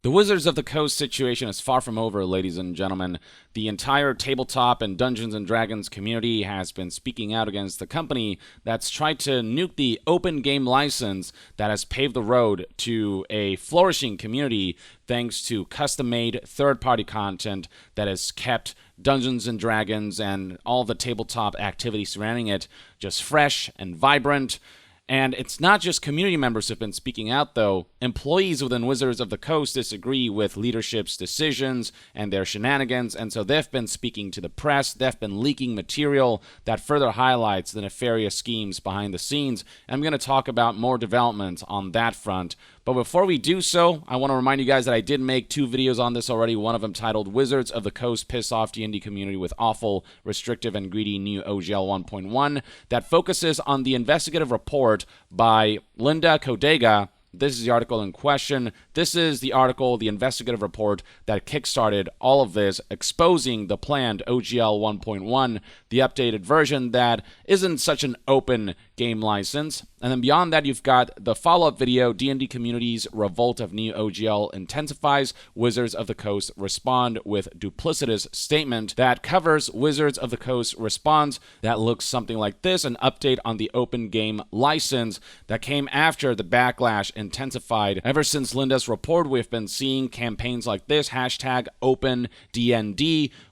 The Wizards of the Coast situation is far from over, ladies and gentlemen. The entire tabletop and Dungeons & Dragons community has been speaking out against the company that's tried to nuke the open game license that has paved the road to a flourishing community thanks to custom-made third-party content that has kept Dungeons & Dragons and all the tabletop activity surrounding it just fresh and vibrant. And it's not just community members who have been speaking out, though. Employees within Wizards of the Coast disagree with leadership's decisions and their shenanigans, and so they've been speaking to the press. They've been leaking material that further highlights the nefarious schemes behind the scenes. And I'm going to talk about more development on that front. But before we do so, I want to remind you guys that I did make 2 videos on this already, one of them titled Wizards of the Coast Piss Off D&D Community with Awful, Restrictive, and Greedy New OGL 1.1 that focuses on the investigative report by Linda Codega. This is the article in question. This is the article, the investigative report that kickstarted all of this, exposing the planned OGL 1.1, the updated version that isn't such an open game license. And then beyond that, you've got the follow-up video, D&D Community's Revolt of New OGL Intensifies, Wizards of the Coast Respond with Duplicitous Statement that covers Wizards of the Coast Response. That looks something like this, an update on the open game license that came after the backlash intensified. Ever since Linda's report, we've been seeing campaigns like this, #OpenDND,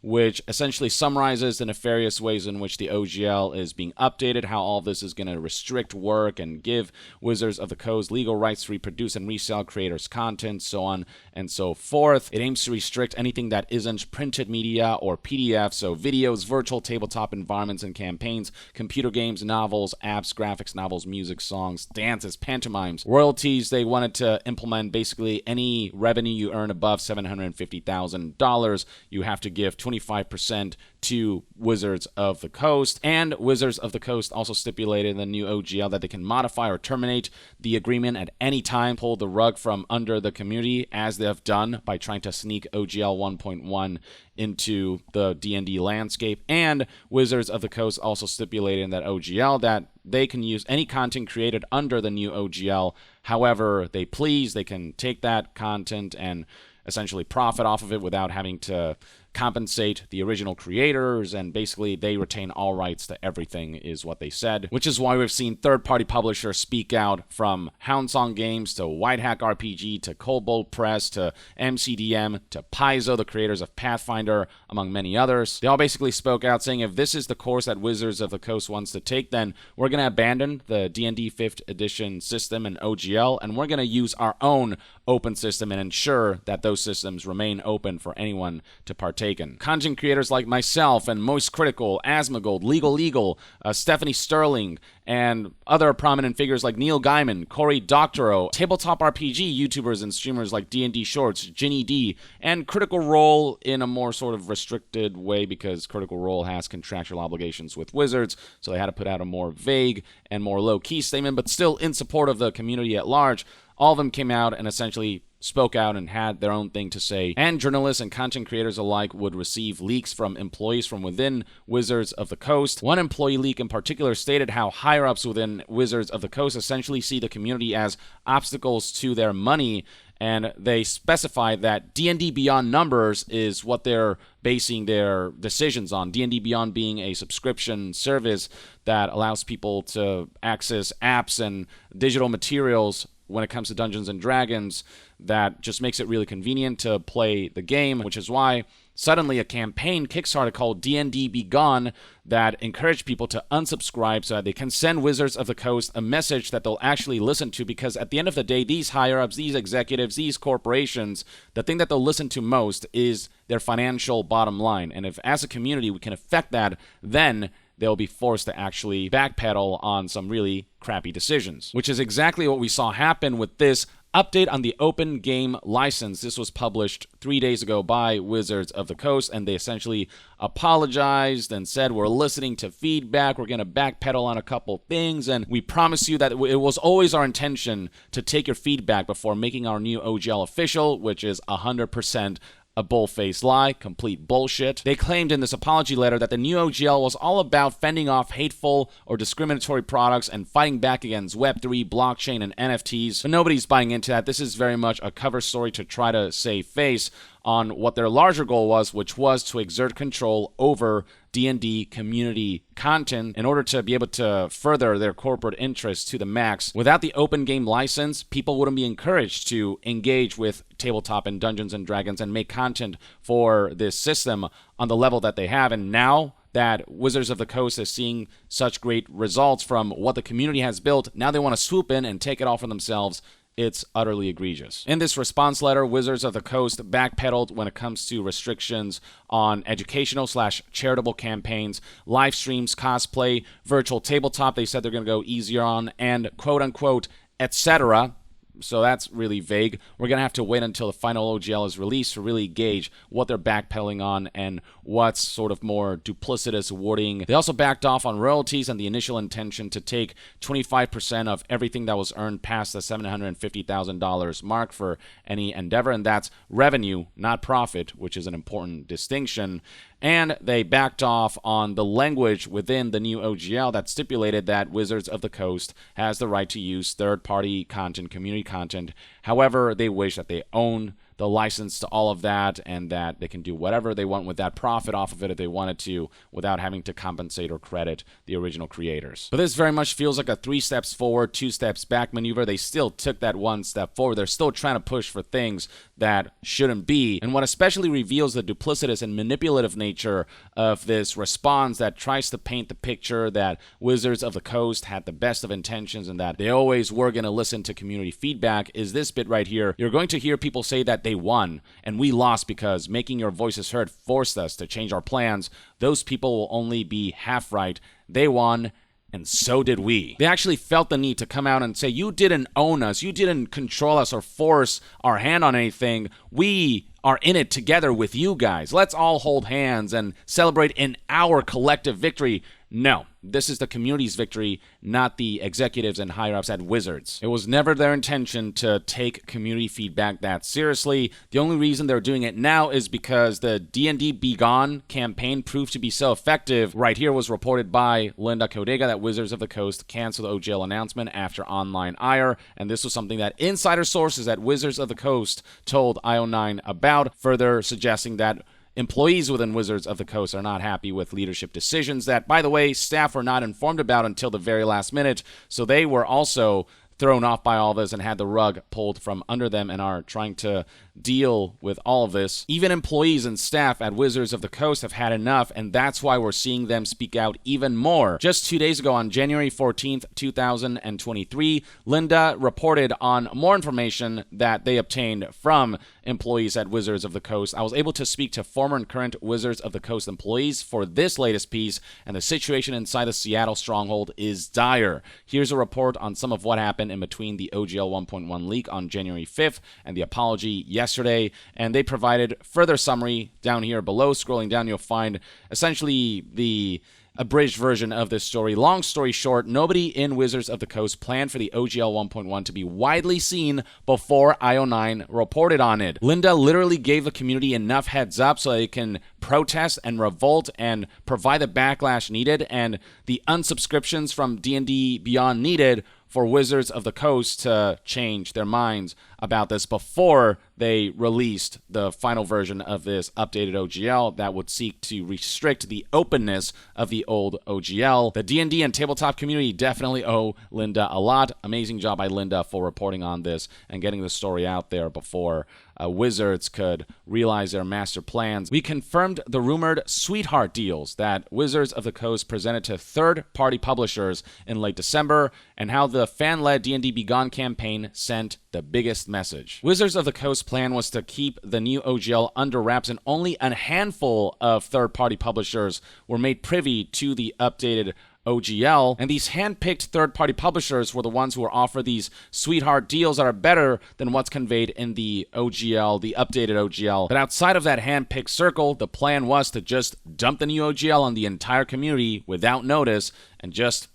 which essentially summarizes the nefarious ways in which the OGL is being updated, how all this is going to restrict work and give Wizards of the Coast legal rights to reproduce and resell creators' content, so on and so forth. It aims to restrict anything that isn't printed media or PDF, so videos, virtual tabletop environments and campaigns, computer games, novels, apps, graphics novels, music, songs, dances, pantomimes, royalties. They wanted to implement basically any revenue you earn above $750,000, you have to give 25% to Wizards of the Coast. And Wizards of the Coast also stipulated in the new OGL that they can modify or terminate the agreement at any time, pull the rug from under the community, as they have done by trying to sneak OGL 1.1 into the D&D landscape. And Wizards of the Coast also stipulated in that OGL that they can use any content created under the new OGL however they please. They can take that content and essentially profit off of it without having to compensate the original creators, and basically they retain all rights to everything is what they said, which is why we've seen third-party publishers speak out, from Houndsong Games to White Hack RPG to Coldbolt Press to MCDM to Paizo, the creators of Pathfinder, among many others. They all basically spoke out saying, if this is the course that Wizards of the Coast wants to take, then we're going to abandon the D&D 5th edition system and OGL, and we're going to use our own open system and ensure that those systems remain open for anyone to partake in. Content creators like myself and Most Critical, Asmongold, Legal, Stephanie Sterling, and other prominent figures like Neil Gaiman, Cory Doctorow, tabletop RPG YouTubers and streamers like D&D Shorts, Ginny D, and Critical Role in a more sort of restricted way because Critical Role has contractual obligations with Wizards, so they had to put out a more vague and more low-key statement, but still in support of the community at large. All of them came out and essentially spoke out and had their own thing to say, and journalists and content creators alike would receive leaks from employees from within Wizards of the Coast. One employee leak in particular stated how higher-ups within Wizards of the Coast essentially see the community as obstacles to their money, and they specified that D&D Beyond numbers is what they're basing their decisions on. D&D Beyond being a subscription service that allows people to access apps and digital materials when it comes to Dungeons & Dragons that just makes it really convenient to play the game, which is why suddenly a campaign kickstarted called D&D Be Gone that encouraged people to unsubscribe so that they can send Wizards of the Coast a message that they'll actually listen to, because at the end of the day, these higher-ups, these executives, these corporations, the thing that they'll listen to most is their financial bottom line. And if as a community we can affect that, then they'll be forced to actually backpedal on some really crappy decisions, which is exactly what we saw happen with this update on the open game license. This was published 3 days ago by Wizards of the Coast, and they essentially apologized and said, we're listening to feedback, we're going to backpedal on a couple things, and we promise you that it was always our intention to take your feedback before making our new OGL official, which is 100% a bull-faced lie, complete bullshit. They claimed in this apology letter that the new OGL was all about fending off hateful or discriminatory products and fighting back against Web3, blockchain, and NFTs. But nobody's buying into that. This is very much a cover story to try to save face on what their larger goal was, which was to exert control over D&D community content in order to be able to further their corporate interests to the max. Without the open game license, people wouldn't be encouraged to engage with tabletop and Dungeons and Dragons and make content for this system on the level that they have. And now that Wizards of the Coast is seeing such great results from what the community has built, now they want to swoop in and take it all for themselves. It's utterly egregious. In this response letter, Wizards of the Coast backpedaled when it comes to restrictions on educational/charitable campaigns, live streams, cosplay, virtual tabletop. They said they're going to go easier on, and quote-unquote, etc. So that's really vague. We're going to have to wait until the final OGL is released to really gauge what they're backpedaling on and what's sort of more duplicitous wording. They also backed off on royalties and the initial intention to take 25% of everything that was earned past the $750,000 mark for any endeavor, and that's revenue, not profit, which is an important distinction. And they backed off on the language within the new OGL that stipulated that Wizards of the Coast has the right to use third-party content, community content, however they wish, that they own the license to all of that, and that they can do whatever they want with that profit off of it if they wanted to without having to compensate or credit the original creators. But this very much feels like a 3 steps forward, 2 steps back maneuver. They still took that 1 step forward. They're still trying to push for things that shouldn't be. And what especially reveals the duplicitous and manipulative nature of this response that tries to paint the picture that Wizards of the Coast had the best of intentions and that they always were going to listen to community feedback is this bit right here. You're going to hear people say that they won and we lost because making your voices heard forced us to change our plans. Those people will only be half right. They won, and so did we. They actually felt the need to come out and say, you didn't own us, you didn't control us or force our hand on anything. We are in it together with you guys. Let's all hold hands and celebrate in our collective victory. No, this is the community's victory, not the executives and higher-ups at Wizards. It was never their intention to take community feedback that seriously. The only reason they're doing it now is because the D&D Be Gone campaign proved to be so effective. Right here was reported by Linda Codega that Wizards of the Coast canceled the OGL announcement after online ire, and this was something that insider sources at Wizards of the Coast told IO9 about, further suggesting that employees within Wizards of the Coast are not happy with leadership decisions that, by the way, staff were not informed about until the very last minute, so they were also thrown off by all this and had the rug pulled from under them and are trying to deal with all of this. Even employees and staff at Wizards of the Coast have had enough, and that's why we're seeing them speak out even more. Just 2 days ago, on January 14th, 2023, Linda reported on more information that they obtained from employees at Wizards of the Coast. I was able to speak to former and current Wizards of the Coast employees for this latest piece, and the situation inside the Seattle stronghold is dire. Here's a report on some of what happened in between the OGL 1.1 leak on January 5th and the apology yesterday, and they provided further summary down here below. Scrolling down, you'll find essentially the abridged version of this story. Long story short, nobody in Wizards of the Coast planned for the OGL 1.1 to be widely seen before IO9 reported on it. Linda literally gave the community enough heads up so they can protest and revolt and provide the backlash needed and the unsubscriptions from D&D Beyond needed for Wizards of the Coast to change their minds about this before they released the final version of this updated OGL that would seek to restrict the openness of the old OGL. The D&D and tabletop community definitely owe Linda a lot. Amazing job by Linda for reporting on this and getting the story out there before Wizards could realize their master plans. We confirmed the rumored sweetheart deals that Wizards of the Coast presented to third-party publishers in late December, and how the fan-led D&D Be Gone campaign sent the biggest message. Wizards of the Coast plan was to keep the new OGL under wraps, and only a handful of third-party publishers were made privy to the updated OGL, and these hand-picked third-party publishers were the ones who were offered these sweetheart deals that are better than what's conveyed in the OGL, the updated OGL. But outside of that hand-picked circle, the plan was to just dump the new OGL on the entire community without notice and just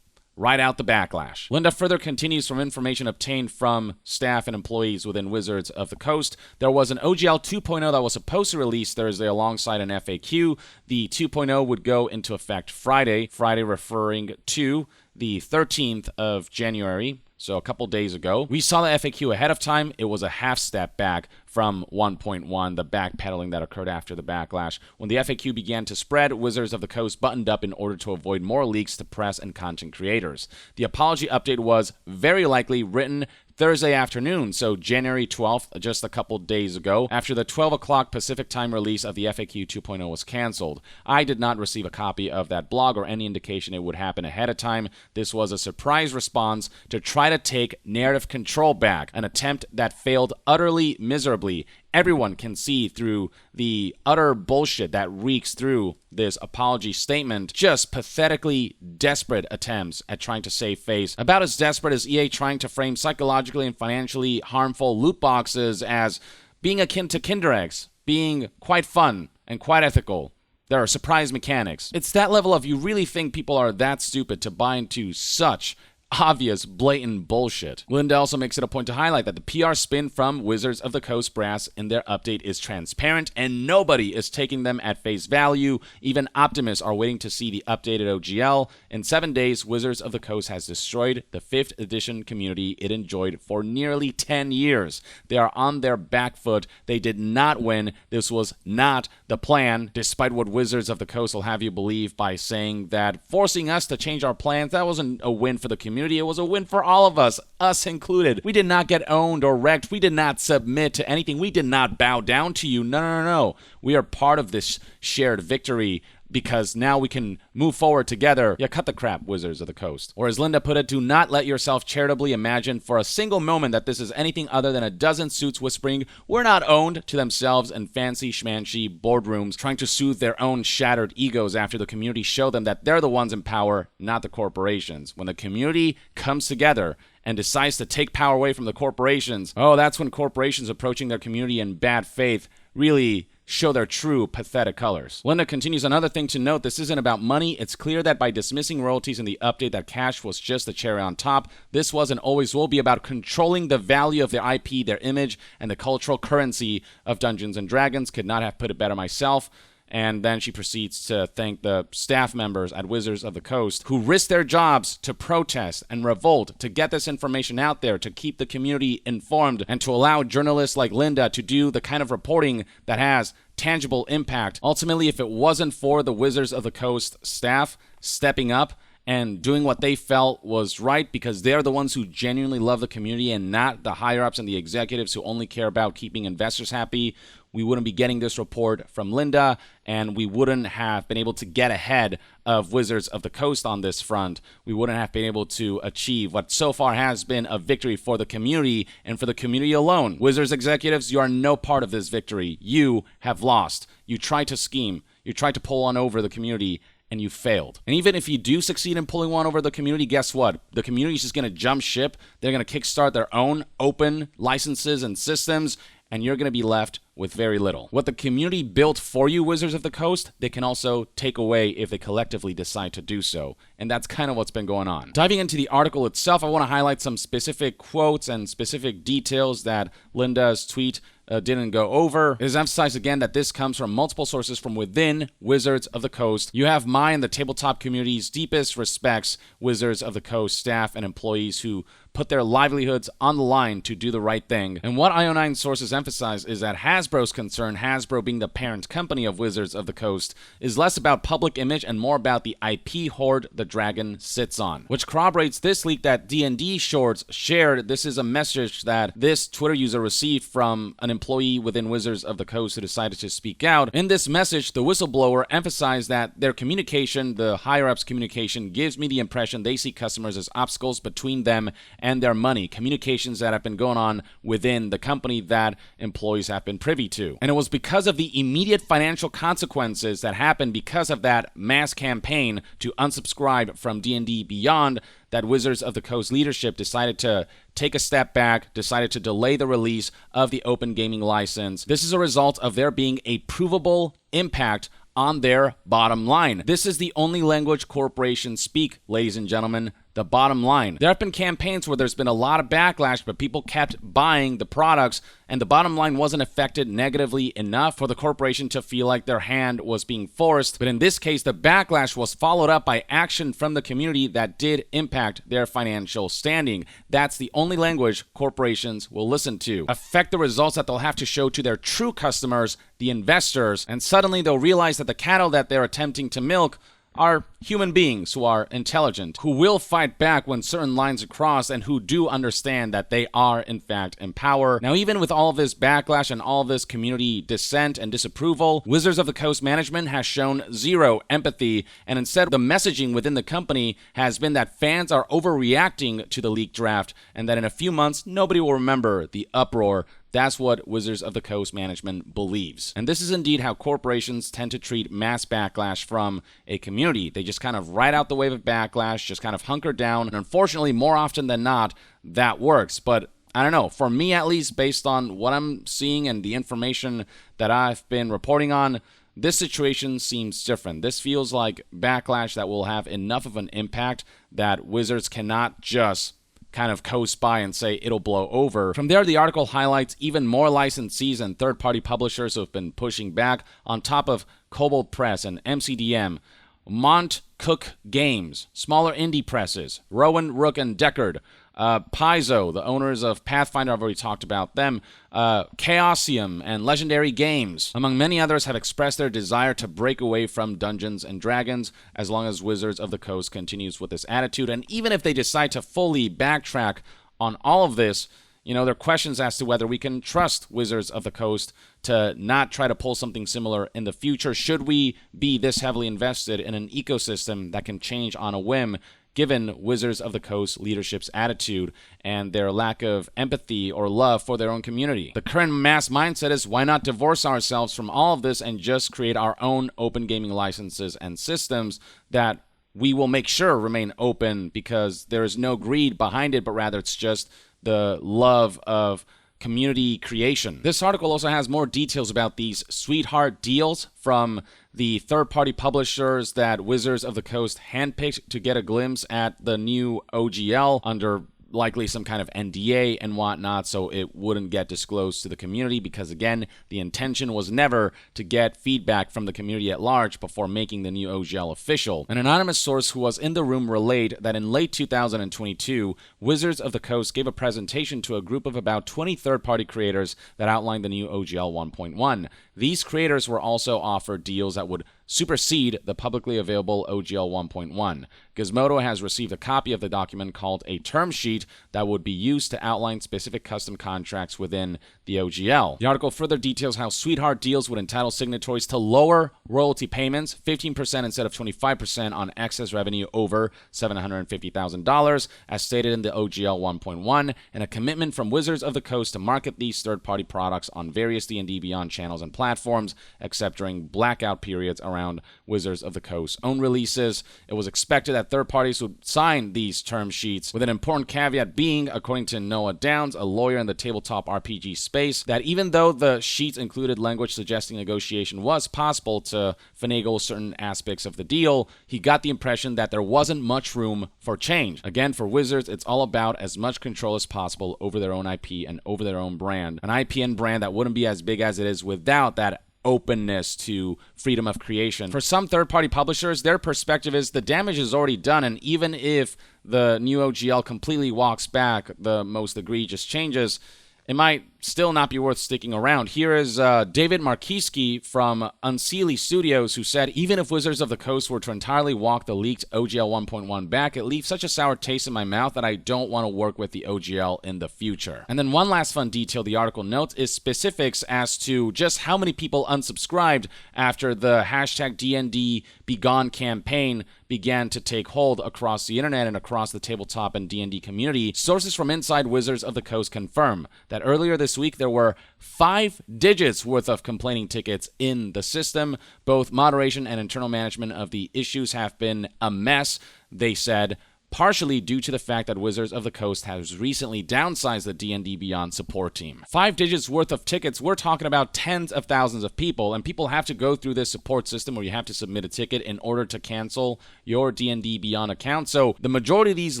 ride out the backlash. Linda further continues from information obtained from staff and employees within Wizards of the Coast. There was an OGL 2.0 that was supposed to release Thursday alongside an FAQ. The 2.0 would go into effect Friday referring to the 13th of January, so a couple days ago. We saw the FAQ ahead of time. It was a half step back from 1.1, the backpedaling that occurred after the backlash. When the FAQ began to spread, Wizards of the Coast buttoned up in order to avoid more leaks to press and content creators. The apology update was very likely written Thursday afternoon, so January 12th, just a couple days ago, after the 12 o'clock Pacific time release of the FAQ 2.0 was canceled. I did not receive a copy of that blog or any indication it would happen ahead of time. This was a surprise response to try to take narrative control back, an attempt that failed utterly miserably. Everyone can see through the utter bullshit that reeks through this apology statement. Just pathetically desperate attempts at trying to save face. About as desperate as EA trying to frame psychologically and financially harmful loot boxes as being akin to Kinder Eggs, being quite fun and quite ethical. There are surprise mechanics. It's that level of you really think people are that stupid to buy into such obvious, blatant bullshit. Linda also makes it a point to highlight that the PR spin from Wizards of the Coast brass in their update is transparent and nobody is taking them at face value. Even optimists are waiting to see the updated OGL. In 7 days, Wizards of the Coast has destroyed the 5th edition community it enjoyed for nearly 10 years. They are on their back foot. They did not win. This was not the plan, despite what Wizards of the Coast will have you believe by saying that forcing us to change our plans, that wasn't a win for the community. It was a win for all of us included. We did not get owned or wrecked. We did not submit to anything. We did not bow down to you. No. We are part of this shared victory because now we can move forward together. Yeah, cut the crap, Wizards of the Coast. Or as Linda put it, do not let yourself charitably imagine for a single moment that this is anything other than a dozen suits whispering, we're not owned, to themselves in fancy schmancy boardrooms, trying to soothe their own shattered egos after the community show them that they're the ones in power, not the corporations. When the community comes together and decides to take power away from the corporations, that's when corporations approaching their community in bad faith really show their true pathetic colors. Linda continues, another thing to note, this isn't about money. It's clear that by dismissing royalties in the update that cash was just the cherry on top. This was and always will be about controlling the value of their IP, their image, and the cultural currency of Dungeons & Dragons. Could not have put it better myself. And then she proceeds to thank the staff members at Wizards of the Coast who risked their jobs to protest and revolt, to get this information out there, to keep the community informed, and to allow journalists like Linda to do the kind of reporting that has tangible impact. Ultimately, if it wasn't for the Wizards of the Coast staff stepping up and doing what they felt was right, because they're the ones who genuinely love the community and not the higher-ups and the executives who only care about keeping investors happy, we wouldn't be getting this report from Linda, and we wouldn't have been able to get ahead of Wizards of the Coast on this front. We wouldn't have been able to achieve what so far has been a victory for the community and for the community alone. Wizards executives, you are no part of this victory. You have lost. You tried to scheme. You tried to pull on over the community, and you failed. And even if you do succeed in pulling one over the community, guess what? The community is just going to jump ship. They're going to kickstart their own open licenses and systems, and you're going to be left with very little. What the community built for you, Wizards of the Coast, they can also take away if they collectively decide to do so. And that's kind of what's been going on. Diving into the article itself, I want to highlight some specific quotes and specific details that Linda's tweet didn't go over. It is emphasized again that this comes from multiple sources from within Wizards of the Coast. You have my and the tabletop community's deepest respects, Wizards of the Coast staff and employees who put their livelihoods on the line to do the right thing. And what IO9 sources emphasize is that Hasbro's concern, Hasbro being the parent company of Wizards of the Coast, is less about public image and more about the IP hoard the dragon sits on, which corroborates this leak that D&D Shorts shared. This is a message that this Twitter user received from an employee within Wizards of the Coast who decided to speak out. In this message, the whistleblower emphasized that their communication, the higher-ups communication, gives me the impression they see customers as obstacles between them and their money, communications that have been going on within the company that employees have been privy to. And it was because of the immediate financial consequences that happened because of that mass campaign to unsubscribe from D&D Beyond that Wizards of the Coast leadership decided to take a step back, decided to delay the release of the open gaming license. This is a result of there being a provable impact on their bottom line. This is the only language corporations speak, ladies and gentlemen, the bottom line. There have been campaigns where there's been a lot of backlash, but people kept buying the products, and the bottom line wasn't affected negatively enough for the corporation to feel like their hand was being forced. But in this case, the backlash was followed up by action from the community that did impact their financial standing. That's the only language corporations will listen to. Affect the results that they'll have to show to their true customers, the investors, and suddenly they'll realize that the cattle that they're attempting to milk are human beings who are intelligent, who will fight back when certain lines are crossed, and who do understand that they are, in fact, in power. Now, even with all of this backlash and all of this community dissent and disapproval, Wizards of the Coast management has shown zero empathy, and instead the messaging within the company has been that fans are overreacting to the leaked draft, and that in a few months, nobody will remember the uproar. That's what Wizards of the Coast management believes. And this is indeed how corporations tend to treat mass backlash from a community. They just kind of ride out the wave of backlash, just kind of hunker down, and unfortunately, more often than not, that works. But I don't know, for me at least, based on what I'm seeing and the information that I've been reporting on, this situation seems different. This feels like backlash that will have enough of an impact that Wizards cannot just kind of coast by and say it'll blow over. From there, the article highlights even more licensees and third-party publishers who have been pushing back on top of Kobold Press and MCDM, Mont Cook Games, smaller indie presses, Rowan, Rook, and Deckard, Paizo, the owners of Pathfinder, I've already talked about them, Chaosium, and Legendary Games, among many others, have expressed their desire to break away from Dungeons & Dragons as long as Wizards of the Coast continues with this attitude. And even if they decide to fully backtrack on all of this, you know, there are questions as to whether we can trust Wizards of the Coast to not try to pull something similar in the future. Should we be this heavily invested in an ecosystem that can change on a whim, given Wizards of the Coast leadership's attitude and their lack of empathy or love for their own community? The current mass mindset is, why not divorce ourselves from all of this and just create our own open gaming licenses and systems that we will make sure remain open, because there is no greed behind it, but rather it's just the love of community creation. This article also has more details about these sweetheart deals from the third-party publishers that Wizards of the Coast handpicked to get a glimpse at the new OGL under likely some kind of NDA and whatnot, so it wouldn't get disclosed to the community, because again, the intention was never to get feedback from the community at large before making the new OGL official. An anonymous source who was in the room relayed that in late 2022, Wizards of the Coast gave a presentation to a group of about 20 third-party creators that outlined the new OGL 1.1. These creators were also offered deals that would supersede the publicly available OGL 1.1. Gizmodo has received a copy of the document called a term sheet that would be used to outline specific custom contracts within the OGL. The article further details how sweetheart deals would entitle signatories to lower royalty payments, 15% instead of 25% on excess revenue over $750,000, as stated in the OGL 1.1, and a commitment from Wizards of the Coast to market these third-party products on various D&D Beyond channels and platforms, except during blackout periods around Wizards of the Coast's own releases. It was expected that third parties would sign these term sheets, with an important caveat being, according to Noah Downs, a lawyer in the tabletop RPG space, that even though the sheets included language suggesting negotiation was possible to finagle certain aspects of the deal, he got the impression that there wasn't much room for change. Again, for Wizards, it's all about as much control as possible over their own IP and over their own brand. An IP and brand that wouldn't be as big as it is without that openness to freedom of creation. For some third-party publishers, their perspective is the damage is already done, and even if the new OGL completely walks back the most egregious changes, it might still not be worth sticking around. Here is David Markiski from Unseelie Studios, who said, even if Wizards of the Coast were to entirely walk the leaked OGL 1.1 back, it leaves such a sour taste in my mouth that I don't want to work with the OGL in the future. And then one last fun detail the article notes is specifics as to just how many people unsubscribed after the hashtag DND Begone campaign began to take hold across the internet and across the tabletop and D&D community. Sources from inside Wizards of the Coast confirm that earlier this week there were 5 digits worth of complaining tickets in the system. Both moderation and internal management of the issues have been a mess, they said. partially due to the fact that Wizards of the Coast has recently downsized the D&D Beyond support team. 5 digits worth of tickets, we're talking about tens of thousands of people, and people have to go through this support system where you have to submit a ticket in order to cancel your D&D Beyond account. So the majority of these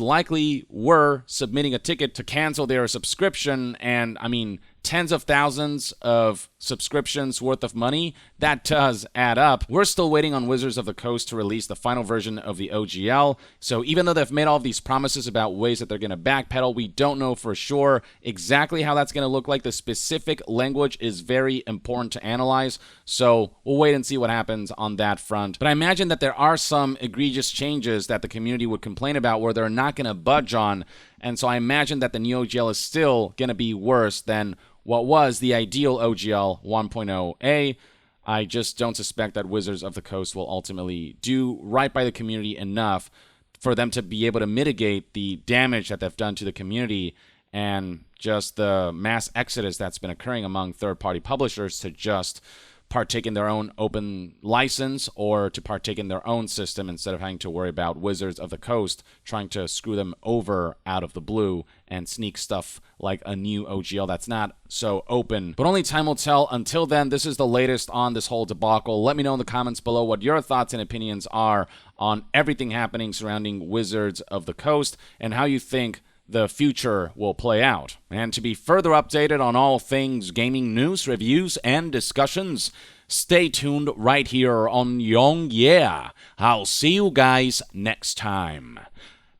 likely were submitting a ticket to cancel their subscription, and I mean, tens of thousands of subscriptions worth of money, that does add up. We're still waiting on Wizards of the Coast to release the final version of the OGL. So even though they've made all these promises about ways that they're going to backpedal, we don't know for sure exactly how that's going to look like. The specific language is very important to analyze. So we'll wait and see what happens on that front. But I imagine that there are some egregious changes that the community would complain about where they're not going to budge on. And so I imagine that the new OGL is still going to be worse than what was the ideal OGL 1.0a. I just don't suspect that Wizards of the Coast will ultimately do right by the community enough for them to be able to mitigate the damage that they've done to the community and just the mass exodus that's been occurring among third-party publishers to just partake in their own open license or to partake in their own system instead of having to worry about Wizards of the Coast trying to screw them over out of the blue and sneak stuff like a new OGL that's not so open. But only time will tell. Until then, this is the latest on this whole debacle. Let me know in the comments below what your thoughts and opinions are on everything happening surrounding Wizards of the Coast and how you think the future will play out. And to be further updated on all things gaming news, reviews, and discussions, stay tuned right here on Young Yeah. I'll see you guys next time.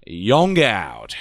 Young out.